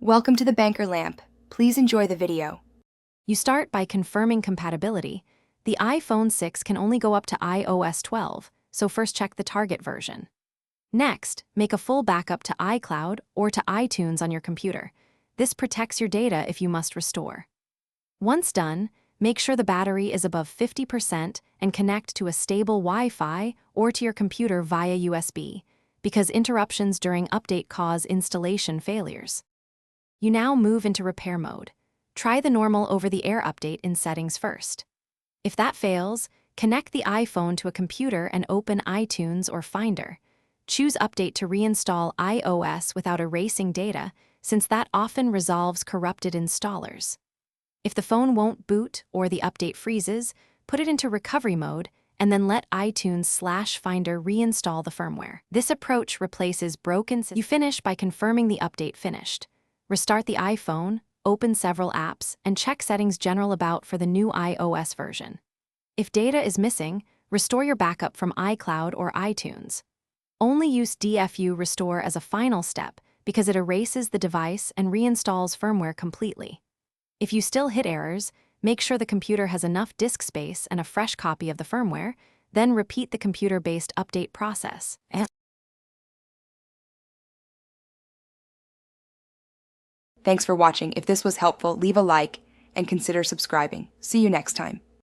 Welcome to the Banker Lamp. Please enjoy the video. You start by confirming compatibility. The iPhone 6 can only go up to iOS 12, so first check the target version. Next, make a full backup to iCloud or to iTunes on your computer. This protects your data if you must restore. Once done, make sure the battery is above 50% and connect to a stable Wi-Fi or to your computer via USB, because interruptions during update cause installation failures. You now move into repair mode. Try the normal over-the-air update in settings first. If that fails, connect the iPhone to a computer and open iTunes or Finder. Choose Update to reinstall iOS without erasing data, since that often resolves corrupted installers. If the phone won't boot or the update freezes, put it into recovery mode and then let iTunes/Finder reinstall the firmware. This approach replaces broken systems. You finish by confirming the update finished. Restart the iPhone, open several apps, and check Settings General About for the new iOS version. If data is missing, restore your backup from iCloud or iTunes. Only use DFU Restore as a final step because it erases the device and reinstalls firmware completely. If you still hit errors, make sure the computer has enough disk space and a fresh copy of the firmware, then repeat the computer-based update process. Thanks for watching. If this was helpful, leave a like and consider subscribing. See you next time.